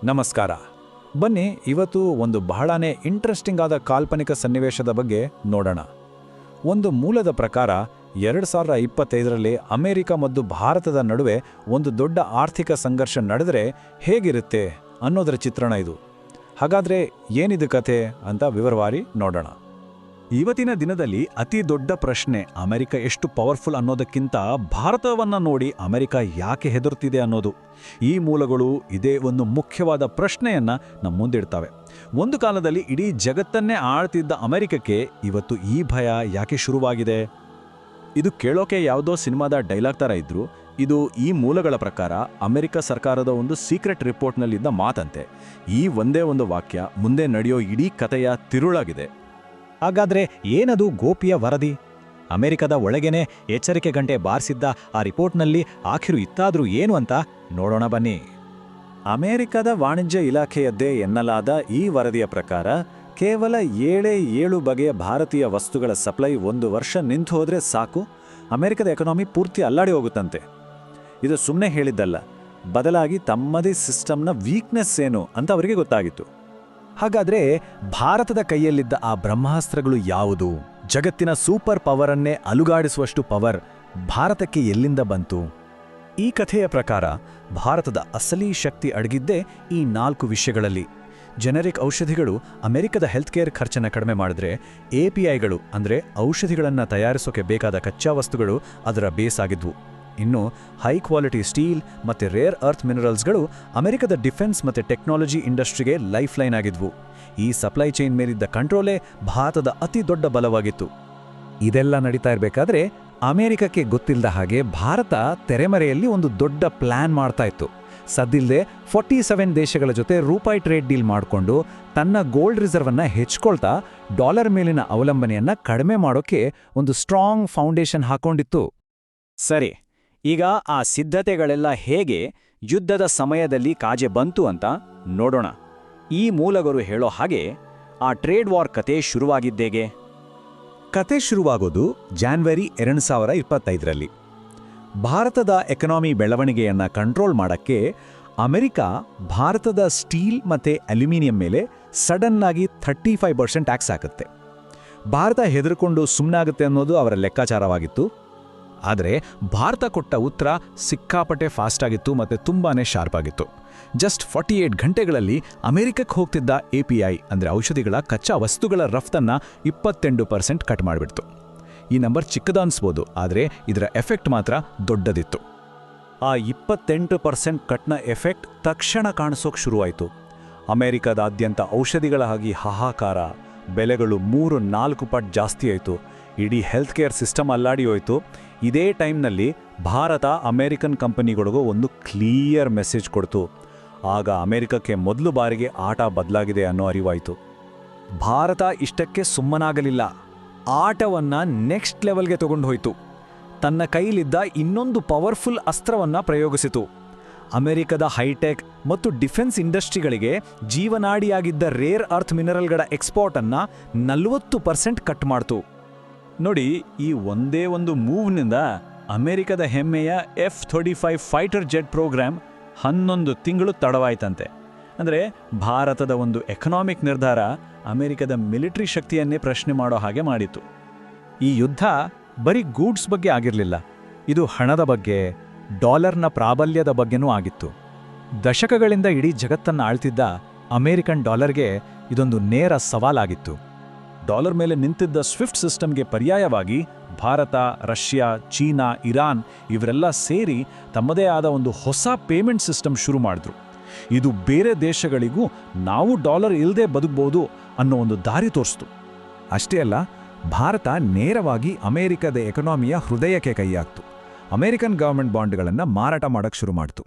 ನಮಸ್ಕಾರ. ಬನ್ನಿ ಇವತ್ತು ಒಂದು ಬಹಳನೇ ಇಂಟ್ರೆಸ್ಟಿಂಗ್ ಆದ ಕಾಲ್ಪನಿಕ ಸನ್ನಿವೇಶದ ಬಗ್ಗೆ ನೋಡೋಣ. ಒಂದು ಮೂಲದ ಪ್ರಕಾರ 2025ರಲ್ಲಿ ಅಮೆರಿಕ ಮತ್ತು ಭಾರತದ ನಡುವೆ ಒಂದು ದೊಡ್ಡ ಆರ್ಥಿಕ ಸಂಘರ್ಷ ನಡೆದರೆ ಹೇಗಿರುತ್ತೆ ಅನ್ನೋದರ ಚಿತ್ರಣ ಇದು. ಹಾಗಾದರೆ ಏನಿದು ಕಥೆ ಅಂತ ವಿವರವಾಗಿ ನೋಡೋಣ. ಇವತ್ತಿನ ದಿನದಲ್ಲಿ ಅತಿ ದೊಡ್ಡ ಪ್ರಶ್ನೆ ಅಮೆರಿಕ ಎಷ್ಟು ಪವರ್ಫುಲ್ ಅನ್ನೋದಕ್ಕಿಂತ ಭಾರತವನ್ನು ನೋಡಿ ಅಮೆರಿಕ ಯಾಕೆ ಹೆದರುತ್ತಿದೆ ಅನ್ನೋದು. ಈ ಮೂಲಗಳು ಇದೇ ಒಂದು ಮುಖ್ಯವಾದ ಪ್ರಶ್ನೆಯನ್ನ ನಮ್ಮ ಮುಂದಿಡ್ತವೆ. ಒಂದು ಕಾಲದಲ್ಲಿ ಇಡೀ ಜಗತ್ತನ್ನೇ ಆಳ್ತಿದ್ದ ಅಮೆರಿಕಕ್ಕೆ ಇವತ್ತು ಈ ಭಯ ಯಾಕೆ ಶುರುವಾಗಿದೆ? ಇದು ಕೇಳೋಕೆ ಯಾವುದೋ ಸಿನಿಮಾದ ಡೈಲಾಗ್ ಥರ ಇದ್ರು, ಇದು ಈ ಮೂಲಗಳ ಪ್ರಕಾರ ಅಮೆರಿಕ ಸರ್ಕಾರದ ಒಂದು ಸೀಕ್ರೆಟ್ ರಿಪೋರ್ಟ್ನಲ್ಲಿದ್ದ ಮಾತಂತೆ. ಈ ಒಂದೇ ಒಂದು ವಾಕ್ಯ ಮುಂದೆ ನಡೆಯೋ ಇಡೀ ಕಥೆಯ ತಿರುಳಾಗಿದೆ. ಹಾಗಾದ್ರೆ ಏನದು ಗೋಪಿಯ ವರದಿ? ಅಮೆರಿಕದ ಒಳಗೇನೆ ಎಚ್ಚರಿಕೆ ಗಂಟೆ ಬಾರಿಸಿದ್ದ ಆ ರಿಪೋರ್ಟ್ನಲ್ಲಿ ಆಖಿರು ಇತ್ತಾದ್ರೂ ಏನು ಅಂತ ನೋಡೋಣ ಬನ್ನಿ. ಅಮೆರಿಕದ ವಾಣಿಜ್ಯ ಇಲಾಖೆಯದ್ದೇ ಎನ್ನಲಾದ ಈ ವರದಿಯ ಪ್ರಕಾರ ಕೇವಲ 7 ಬಗೆಯ ಭಾರತೀಯ ವಸ್ತುಗಳ ಸಪ್ಲೈ 1 ವರ್ಷ ನಿಂತು ಹೋದ್ರೆ ಸಾಕು, ಅಮೆರಿಕದ ಎಕಾನಮಿ ಪೂರ್ತಿ ಅಲ್ಲಾಡಿ ಹೋಗುತ್ತಂತೆ. ಇದು ಸುಮ್ಮನೆ ಹೇಳಿದ್ದಲ್ಲ, ಬದಲಾಗಿ ತಮ್ಮದೇ ಸಿಸ್ಟಮ್ನ ವೀಕ್ನೆಸ್ ಏನು ಅಂತ ಅವರಿಗೆ ಗೊತ್ತಾಗಿತ್ತು. ಹಾಗಾದ್ರೆ ಭಾರತದ ಕೈಯಲ್ಲಿದ್ದ ಆ ಬ್ರಹ್ಮಾಸ್ತ್ರಗಳು ಯಾವುದು? ಜಗತ್ತಿನ ಸೂಪರ್ ಪವರನ್ನೇ ಅಲುಗಾಡಿಸುವಷ್ಟು ಪವರ್ ಭಾರತಕ್ಕೆ ಎಲ್ಲಿಂದ ಬಂತು? ಈ ಕಥೆಯ ಪ್ರಕಾರ ಭಾರತದ ಅಸಲಿ ಶಕ್ತಿ ಅಡಗಿದ್ದೇ ಈ 4 ವಿಷಯಗಳಲ್ಲಿ. ಜೆನೆರಿಕ್ ಔಷಧಿಗಳು ಅಮೆರಿಕದ ಹೆಲ್ತ್ ಕೇರ್ ಖರ್ಚನ್ನು ಕಡಿಮೆ ಮಾಡಿದ್ರೆ, APIಗಳು ಅಂದರೆ ಔಷಧಿಗಳನ್ನು ತಯಾರಿಸೋಕೆ ಬೇಕಾದ ಕಚ್ಚಾ ವಸ್ತುಗಳು ಅದರ ಬೇಸ್ ಆಗಿದ್ವು. ಇನ್ನು ಹೈ ಕ್ವಾಲಿಟಿ ಸ್ಟೀಲ್ ಮತ್ತು ರೇರ್ ಅರ್ತ್ ಮಿನರಲ್ಸ್ಗಳು ಅಮೆರಿಕದ ಡಿಫೆನ್ಸ್ ಮತ್ತು ಟೆಕ್ನಾಲಜಿ ಇಂಡಸ್ಟ್ರಿಗೆ ಲೈಫ್ ಲೈನ್ ಆಗಿದ್ವು. ಈ ಸಪ್ಲೈ ಚೈನ್ ಮೇಲಿದ್ದ ಕಂಟ್ರೋಲೇ ಭಾರತದ ಅತಿ ದೊಡ್ಡ ಬಲವಾಗಿತ್ತು. ಇದೆಲ್ಲ ನಡೀತಾ ಇರಬೇಕಾದ್ರೆ ಅಮೆರಿಕಕ್ಕೆ ಗೊತ್ತಿಲ್ಲದ ಹಾಗೆ ಭಾರತ ತೆರೆಮರೆಯಲ್ಲಿ ಒಂದು ದೊಡ್ಡ ಪ್ಲಾನ್ ಮಾಡ್ತಾ ಇತ್ತು. ಸದ್ದಿಲ್ಲದೆ 47 ದೇಶಗಳ ಜೊತೆ ರೂಪಾಯಿ ಟ್ರೇಡ್ ಡೀಲ್ ಮಾಡಿಕೊಂಡು ತನ್ನ ಗೋಲ್ಡ್ ರಿಸರ್ವನ್ನ ಹೆಚ್ಚಿಕೊಳ್ತಾ ಡಾಲರ್ ಮೇಲಿನ ಅವಲಂಬನೆಯನ್ನ ಕಡಿಮೆ ಮಾಡೋಕೆ ಒಂದು ಸ್ಟ್ರಾಂಗ್ ಫೌಂಡೇಶನ್ ಹಾಕೊಂಡಿತ್ತು. ಸರಿ, ಈಗ ಆ ಸಿದ್ಧತೆಗಳೆಲ್ಲ ಹೇಗೆ ಯುದ್ಧದ ಸಮಯದಲ್ಲಿ ಕಾಜೆ ಬಂತು ಅಂತ ನೋಡೋಣ. ಈ ಮೂಲಗಳು ಹೇಳೋ ಹಾಗೆ ಆ ಟ್ರೇಡ್ ವಾರ್ ಕತೆ ಶುರುವಾಗಿದ್ದೇಗೆ? ಕತೆ ಶುರುವಾಗೋದು ಜಾನ್ವರಿ 2025ರಲ್ಲಿ. ಭಾರತದ ಎಕನಾಮಿ ಬೆಳವಣಿಗೆಯನ್ನು ಕಂಟ್ರೋಲ್ ಮಾಡೋಕ್ಕೆ ಅಮೆರಿಕ ಭಾರತದ ಸ್ಟೀಲ್ ಮತ್ತು ಅಲ್ಯೂಮಿನಿಯಂ ಮೇಲೆ ಸಡನ್ ಆಗಿ 35% ಟ್ಯಾಕ್ಸ್ ಹಾಕುತ್ತೆ. ಭಾರತ ಹೆದರ್ಕೊಂಡು ಸುಮ್ಮನಾಗುತ್ತೆ ಅನ್ನೋದು ಅವರ ಲೆಕ್ಕಾಚಾರವಾಗಿತ್ತು. ಆದರೆ ಭಾರತ ಕೊಟ್ಟ ಉತ್ತರ ಸಿಕ್ಕಾಪಟ್ಟೆ ಫಾಸ್ಟ್ ಆಗಿತ್ತು ಮತ್ತು ತುಂಬಾನೇ ಶಾರ್ಪ್ ಆಗಿತ್ತು. ಜಸ್ಟ್ 48 ಗಂಟೆಗಳಲ್ಲಿ ಅಮೆರಿಕಕ್ಕೆ ಹೋಗ್ತಿದ್ದ API ಅಂದರೆ ಔಷಧಿಗಳ ಕಚ್ಚಾ ವಸ್ತುಗಳ ರಫ್ತನ್ನು 28% ಕಟ್ ಮಾಡಿಬಿಡ್ತು. ಈ ನಂಬರ್ ಚಿಕ್ಕದ ಅನ್ಸ್ಬೋದು, ಆದರೆ ಇದರ ಎಫೆಕ್ಟ್ ಮಾತ್ರ ದೊಡ್ಡದಿತ್ತು. ಆ 28% ಕಟ್ನ ಎಫೆಕ್ಟ್ ತಕ್ಷಣ ಕಾಣಿಸೋಕೆ ಶುರುವಾಯಿತು. ಅಮೆರಿಕದಾದ್ಯಂತ ಔಷಧಿಗಳ ಆಗಿ ಹಾಹಾಕಾರ, ಬೆಲೆಗಳು 3-4 ಪಟ್ಟು ಜಾಸ್ತಿ ಆಯಿತು. ಇಡೀ ಹೆಲ್ತ್ ಕೇರ್ ಸಿಸ್ಟಮ್ ಅಲ್ಲಾಡಿ ಹೋಯಿತು. ಇದೇ ಟೈಮ್ನಲ್ಲಿ ಭಾರತ ಅಮೆರಿಕನ್ ಕಂಪನಿಗಳಿಗೂ ಒಂದು ಕ್ಲಿಯರ್ ಮೆಸೇಜ್ ಕೊಡ್ತು. ಆಗ ಅಮೆರಿಕಕ್ಕೆ ಮೊದಲು ಬಾರಿಗೆ ಆಟ ಬದಲಾಗಿದೆ ಅನ್ನೋ ಅರಿವಾಯಿತು. ಭಾರತ ಇಷ್ಟಕ್ಕೆ ಸುಮ್ಮನಾಗಲಿಲ್ಲ, ಆಟವನ್ನು ನೆಕ್ಸ್ಟ್ ಲೆವೆಲ್ಗೆ ತಗೊಂಡು ಹೋಯಿತು. ತನ್ನ ಕೈಲಿದ್ದ ಇನ್ನೊಂದು ಪವರ್ಫುಲ್ ಅಸ್ತ್ರವನ್ನು ಪ್ರಯೋಗಿಸಿತು. ಅಮೆರಿಕದ ಹೈಟೆಕ್ ಮತ್ತು ಡಿಫೆನ್ಸ್ ಇಂಡಸ್ಟ್ರಿಗಳಿಗೆ ಜೀವನಾಡಿಯಾಗಿದ್ದ ರೇರ್ ಅರ್ತ್ ಮಿನರಲ್ಗಳ ಎಕ್ಸ್ಪೋರ್ಟನ್ನು 40% ಕಟ್ ಮಾಡ್ತು. ನೋಡಿ, ಈ ಒಂದೇ ಒಂದು ಮೂವ್ನಿಂದ ಅಮೆರಿಕದ ಹೆಮ್ಮೆಯ F-35 ಫೈಟರ್ ಜೆಟ್ ಪ್ರೋಗ್ರಾಮ್ 11 ತಿಂಗಳು ತಡವಾಯ್ತಂತೆ. ಅಂದರೆ ಭಾರತದ ಒಂದು ಎಕನಾಮಿಕ್ ನಿರ್ಧಾರ ಅಮೆರಿಕದ ಮಿಲಿಟರಿ ಶಕ್ತಿಯನ್ನೇ ಪ್ರಶ್ನೆ ಮಾಡೋ ಹಾಗೆ ಮಾಡಿತು. ಈ ಯುದ್ಧ ಬರೀ ಗೂಡ್ಸ್ ಬಗ್ಗೆ ಆಗಿರಲಿಲ್ಲ, ಇದು ಹಣದ ಬಗ್ಗೆ, ಡಾಲರ್ನ ಪ್ರಾಬಲ್ಯದ ಬಗ್ಗೆನೂ ಆಗಿತ್ತು. ದಶಕಗಳಿಂದ ಇಡೀ ಜಗತ್ತನ್ನು ಆಳ್ತಿದ್ದ ಅಮೆರಿಕನ್ ಡಾಲರ್ಗೆ ಇದೊಂದು ನೇರ ಸವಾಲಾಗಿತ್ತು. ಡಾಲರ್ ಮೇಲೆ ನಿಂತಿದ್ದ ಸ್ವಿಫ್ಟ್ ಸಿಸ್ಟಮ್ಗೆ ಪರ್ಯಾಯವಾಗಿ ಭಾರತ, ರಷ್ಯಾ, ಚೀನಾ, ಇರಾನ್ ಇವರೆಲ್ಲ ಸೇರಿ ತಮ್ಮದೇ ಆದ ಒಂದು ಹೊಸ ಪೇಮೆಂಟ್ ಸಿಸ್ಟಮ್ ಶುರು ಮಾಡಿದ್ರು. ಇದು ಬೇರೆ ದೇಶಗಳಿಗೂ ನಾವು ಡಾಲರ್ ಇಲ್ಲದೆ ಬದುಕಬಹುದು ಅನ್ನೋ ಒಂದು ದಾರಿ ತೋರಿಸ್ತು. ಅಷ್ಟೇ ಅಲ್ಲ, ಭಾರತ ನೇರವಾಗಿ ಅಮೆರಿಕದ ಎಕನಾಮಿಯ ಹೃದಯಕ್ಕೆ ಕೈ ಹಾಕ್ತು. ಅಮೆರಿಕನ್ ಗವರ್ಮೆಂಟ್ ಬಾಂಡ್ಗಳನ್ನು ಮಾರಾಟ ಮಾಡೋಕ್ಕೆ ಶುರು ಮಾಡ್ತು.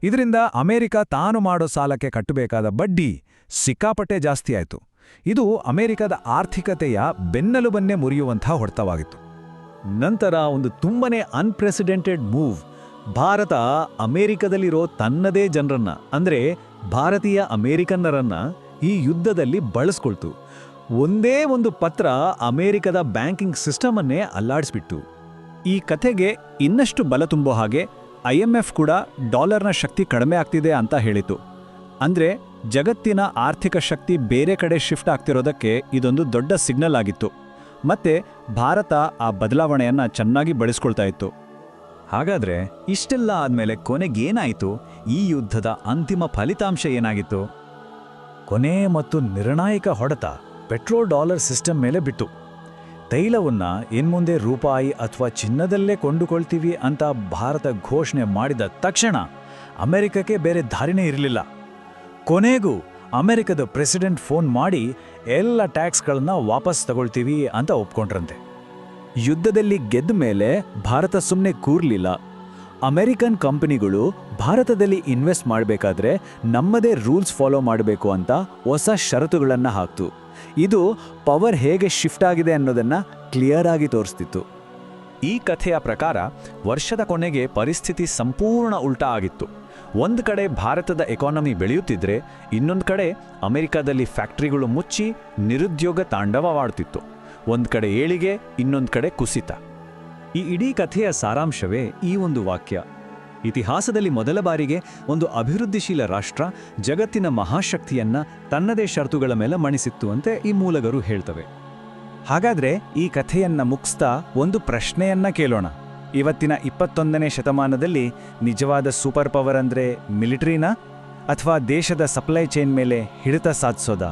ಇದರಿಂದ ಅಮೆರಿಕ ತಾನು ಮಾಡೋ ಸಾಲಕ್ಕೆ ಕಟ್ಟಬೇಕಾದ ಬಡ್ಡಿ ಸಿಕ್ಕಾಪಟ್ಟೆ ಜಾಸ್ತಿ ಆಯಿತು. ಇದು ಅಮೆರಿಕದ ಆರ್ಥಿಕತೆಯ ಬೆನ್ನೆಲುಬನ್ನೇ ಮುರಿಯುವಂಥ ಹೊಡೆತವಾಗಿತ್ತು. ನಂತರ ಒಂದು ತುಂಬನೇ ಅನ್ಪ್ರೆಸಿಡೆಂಟೆಡ್ ಮೂವ್. ಭಾರತ ಅಮೆರಿಕದಲ್ಲಿರೋ ತನ್ನದೇ ಜನರನ್ನ, ಅಂದರೆ ಭಾರತೀಯ ಅಮೆರಿಕನ್ನರನ್ನ ಈ ಯುದ್ಧದಲ್ಲಿ ಬಳಸ್ಕೊಳ್ತು. ಒಂದೇ ಒಂದು ಪತ್ರ ಅಮೆರಿಕದ ಬ್ಯಾಂಕಿಂಗ್ ಸಿಸ್ಟಮನ್ನೇ ಅಲ್ಲಾಡಿಸ್ಬಿಟ್ಟು. ಈ ಕಥೆಗೆ ಇನ್ನಷ್ಟು ಬಲ ತುಂಬೋ ಹಾಗೆ IMF ಕೂಡ ಡಾಲರ್ನ ಶಕ್ತಿ ಕಡಿಮೆ ಆಗ್ತಿದೆ ಅಂತ ಹೇಳಿತು. ಅಂದರೆ ಜಗತ್ತಿನ ಆರ್ಥಿಕ ಶಕ್ತಿ ಬೇರೆ ಕಡೆ ಶಿಫ್ಟ್ ಆಗ್ತಿರೋದಕ್ಕೆ ಇದೊಂದು ದೊಡ್ಡ ಸಿಗ್ನಲ್ ಆಗಿತ್ತು. ಮತ್ತೆ ಭಾರತ ಆ ಬದಲಾವಣೆಯನ್ನು ಚೆನ್ನಾಗಿ ಬಳಸ್ಕೊಳ್ತಾ ಇತ್ತು. ಹಾಗಾದ್ರೆ ಇಷ್ಟೆಲ್ಲ ಆದ್ಮೇಲೆ ಕೊನೆಗೇನಾಯಿತು? ಈ ಯುದ್ಧದ ಅಂತಿಮ ಫಲಿತಾಂಶ ಏನಾಗಿತ್ತು? ಕೊನೆ ಮತ್ತು ನಿರ್ಣಾಯಕ ಹೊಡೆತ ಪೆಟ್ರೋಲ್ ಡಾಲರ್ ಸಿಸ್ಟಮ್ ಮೇಲೆ ಬಿತ್ತು. ತೈಲವನ್ನ ಇನ್ಮುಂದೆ ರೂಪಾಯಿ ಅಥವಾ ಚಿನ್ನದಲ್ಲೇ ಕೊಂಡುಕೊಳ್ತೀವಿ ಅಂತ ಭಾರತ ಘೋಷಣೆ ಮಾಡಿದ ತಕ್ಷಣ ಅಮೆರಿಕಕ್ಕೆ ಬೇರೆ ದಾರಿನೇ ಇರಲಿಲ್ಲ. ಕೊನೆಗೂ ಅಮೆರಿಕದ ಪ್ರೆಸಿಡೆಂಟ್ ಫೋನ್ ಮಾಡಿ ಎಲ್ಲ ಟ್ಯಾಕ್ಸ್ಗಳನ್ನ ವಾಪಸ್ ತಗೊಳ್ತೀವಿ ಅಂತ ಒಪ್ಕೊಂಡ್ರಂತೆ. ಯುದ್ಧದಲ್ಲಿ ಗೆದ್ದ ಮೇಲೆ ಭಾರತ ಸುಮ್ಮನೆ ಕೂರ್ಲಿಲ್ಲ. ಅಮೆರಿಕನ್ ಕಂಪನಿಗಳು ಭಾರತದಲ್ಲಿ ಇನ್ವೆಸ್ಟ್ ಮಾಡಬೇಕಾದ್ರೆ ನಮ್ಮದೇ ರೂಲ್ಸ್ ಫಾಲೋ ಮಾಡಬೇಕು ಅಂತ ಹೊಸ ಷರತ್ತುಗಳನ್ನು ಹಾಕ್ತು. ಇದು ಪವರ್ ಹೇಗೆ ಶಿಫ್ಟ್ ಆಗಿದೆ ಅನ್ನೋದನ್ನ ಕ್ಲಿಯರ್ ಆಗಿ ತೋರಿಸ್ತಿತ್ತು. ಈ ಕಥೆಯ ಪ್ರಕಾರ ವರ್ಷದ ಕೊನೆಗೆ ಪರಿಸ್ಥಿತಿ ಸಂಪೂರ್ಣ ಉಲ್ಟಾ ಆಗಿತ್ತು. ಒಂದು ಕಡೆ ಭಾರತದ ಎಕಾನಮಿ ಬೆಳೆಯುತ್ತಿದ್ರೆ, ಇನ್ನೊಂದು ಕಡೆ ಅಮೆರಿಕದಲ್ಲಿ ಫ್ಯಾಕ್ಟರಿಗಳು ಮುಚ್ಚಿ ನಿರುದ್ಯೋಗ ತಾಂಡವವಾಡ್ತಿತ್ತು. ಒಂದು ಕಡೆ ಏಳಿಗೆ, ಇನ್ನೊಂದು ಕಡೆ ಕುಸಿತ. ಈ ಇಡೀ ಕಥೆಯ ಸಾರಾಂಶವೇ ಈ ಒಂದು ವಾಕ್ಯ: ಇತಿಹಾಸದಲ್ಲಿ ಮೊದಲ ಬಾರಿಗೆ ಒಂದು ಅಭಿವೃದ್ಧಿಶೀಲ ರಾಷ್ಟ್ರ ಜಗತ್ತಿನ ಮಹಾಶಕ್ತಿಯನ್ನ ತನ್ನದೇ ಷರತ್ತುಗಳ ಮೇಲೆ ಮಣಿಸಿತ್ತು ಅಂತೆ ಈ ಮೂಲಗಳು ಹೇಳ್ತವೆ. ಹಾಗಾದ್ರೆ ಈ ಕಥೆಯನ್ನ ಮುಗಿಸ್ತಾ ಒಂದು ಪ್ರಶ್ನೆಯನ್ನ ಕೇಳೋಣ. ಇವತ್ತಿನ 21ನೇ ಶತಮಾನದಲ್ಲಿ ನಿಜವಾದ ಸೂಪರ್ ಪವರ್ ಅಂದ್ರೆ ಮಿಲಿಟರಿನಾ ಅಥವಾ ದೇಶದ ಸಪ್ಲೈ ಚೈನ್ ಮೇಲೆ ಹಿಡಿತ ಸಾಧಿಸೋದಾ?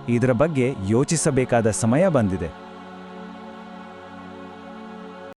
ಇದರ ಬಗ್ಗೆ ಯೋಚಿಸಬೇಕಾದ ಸಮಯ ಬಂದಿದೆ.